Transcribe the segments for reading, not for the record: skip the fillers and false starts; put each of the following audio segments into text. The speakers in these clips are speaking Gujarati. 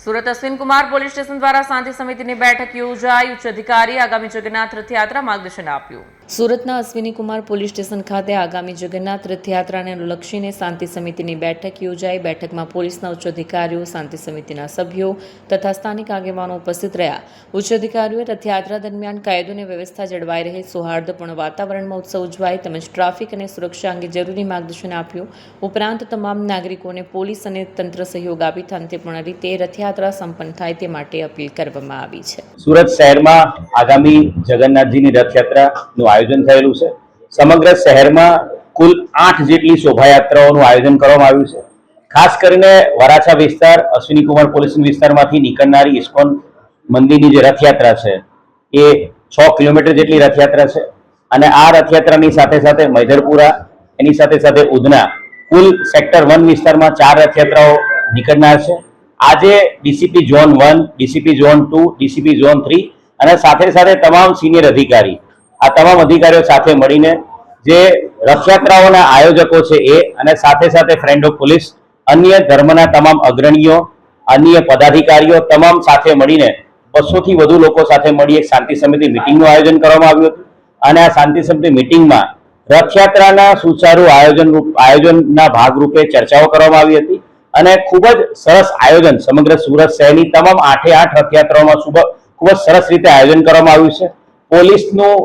સુરત અશ્વિન કુમાર પોલીસ સ્ટેશન દ્વારા શાંતિ સમિતિની બેઠક યોજાઈ. ઉચ્ચ અધિકારી આગામી જગન્નાથ રથયાત્રા માર્ગદર્શન આપ્યું. સુરતના અશ્વિની કુમાર પોલીસ સ્ટેશન ખાતે આગામી જગન્નાથ રથયાત્રાને અનુલક્ષીને શાંતિ સમિતિની બેઠક યોજાઈ. બેઠકમાં પોલીસના ઉચ્ચ અધિકારીઓ, શાંતિ સમિતિના સભ્યો તથા સ્થાનિક આગેવાનો ઉપસ્થિત રહ્યા. ઉચ્ચ અધિકારીઓએ રથયાત્રા દરમિયાન કાયદો અને વ્યવસ્થા જળવાઈ રહે, સૌહાર્દપૂર્ણ વાતાવરણમાં ઉત્સવ ઉજવાય તેમજ ટ્રાફિક અને સુરક્ષા અંગે જરૂરી માર્ગદર્શન આપ્યું. ઉપરાંત તમામ નાગરિકોને પોલીસ અને તંત્ર સહયોગ આપી શાંતિપૂર્ણ રીતે રથયાત્રા સંપન્ન થાય તે માટે અપીલ કરવામાં આવી છે. સુરત શહેરમાં આગામી જગન્નાથજીની રથયાત્રાનું આયોજન થયેલું છે. સમગ્ર શહેરમાં કુલ 8 જેટલી શોભાયાત્રાઓનું આયોજન કરવામાં આવ્યું છે. ખાસ કરીને વરાછા વિસ્તાર, અશ્વિની કુમાર પોલીસ વિસ્તારમાંથી નીકળનારી ઇસ્કોન મંદિરની જે રથયાત્રા છે એ 6 કિલોમીટર જેટલી રથયાત્રા છે અને આ રથયાત્રાની સાથે સાથે મૈધરપુરા, એની સાથે સાથે ઉધના, કુલ સેક્ટર 1 વિસ્તારમાં 4 રથયાત્રાઓ નીકળનાર છે. આજે DCP zone 1, DCP zone 2, DCP zone 3 અને સાથે સાથે તમામ સિનિયર અધિકારી, આ તમામ અધિકારીઓ સાથે મળીને જે રથયાત્રાઓના આયોજકો છે એ અને સાથે સાથે ફ્રેન્ડ ઓફ પોલીસ, અન્ય ધર્મના તમામ અગ્રણીઓ, અન્ય પદાધિકારીઓ તમામ સાથે મળીને 200 થી વધુ લોકો સાથે મળી એક શાંતિ સમિતિ મિટિંગનું આયોજન કરવામાં આવ્યું હતું. અને આ શાંતિ સમિતિ મિટિંગમાં રથયાત્રાના સુચારુ આયોજનના ભાગરૂપે ચર્ચાઓ કરવામાં આવી હતી અને ખૂબ જ સરસ આયોજન સમગ્ર સુરત શહેરની તમામ 8 રથયાત્રાઓમાં ખૂબ જ સરસ રીતે આયોજન કરવામાં આવ્યું છે. પોલીસનું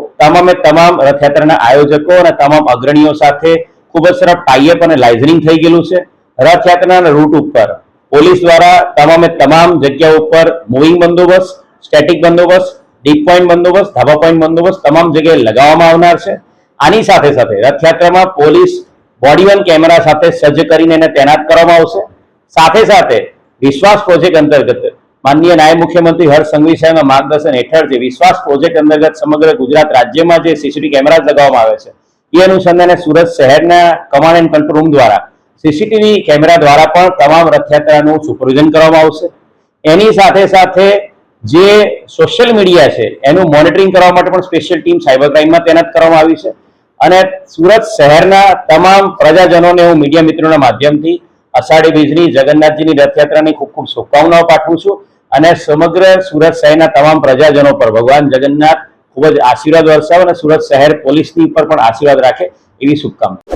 તમામ રથયાત્રાના આયોજકો અને તમામ અગ્રણીઓ સાથે ખૂબ જ સરસ ટાઈઅપ અને લાઇઝનિંગ થઈ ગયેલું છે. રથયાત્રાના રૂટ ઉપર પોલીસ દ્વારા તમામ જગ્યાઓ ઉપર મૂવિંગ બંદોબસ્ત, સ્ટેટિક બંદોબસ્ત, ડીપ પોઈન્ટ બંદોબસ્ત, ધાબા પોઈન્ટ બંદોબસ્ત તમામ જગ્યાએ લગાવવામાં આવનાર છે. આની સાથે સાથે રથયાત્રામાં પોલીસ બોડી વન કેમેરા સાથે સજ્જ કરીને એને તૈનાત કરવામાં આવશે. સાથે સાથે વિશ્વાસ પ્રોજેક્ટ અંતર્ગત માનનીય નાયબ મુખ્યમંત્રી હર્ષ સંઘવી સાહેબના માર્ગદર્શન હેઠળ જે વિશ્વાસ પ્રોજેક્ટ અંતર્ગત સમગ્ર ગુજરાત રાજ્યમાં જે સીસીટીવી કેમેરા લગાવવામાં આવે છે એ અનુસંધાને સુરત શહેરના કમાન્ડ એન્ડ કંટ્રોલ રૂમ દ્વારા સીસીટીવી કેમેરા દ્વારા પણ તમામ રથયાત્રાનું સુપરવિઝન કરવામાં આવશે. એની સાથે સાથે જે સોશિયલ મીડિયા છે એનું મોનિટરિંગ કરવા માટે પણ સ્પેશિયલ ટીમ સાયબર ક્રાઇમમાં તૈનાત કરવામાં આવી છે. અને સુરત શહેરના તમામ પ્રજાજનોને હું મીડિયા મિત્રોના માધ્યમથી અષાઢી બીજની જગન્નાથજીની રથયાત્રાની ખૂબ ખૂબ શુભકામનાઓ પાઠવું છું અને સમગ્ર સુરત શહેરના તમામ પ્રજાજનો પર ભગવાન જગન્નાથ ખૂબ જ આશીર્વાદ વરસાવે અને સુરત શહેર પોલીસની પર પણ આશીર્વાદ રાખે એવી શુભકામના.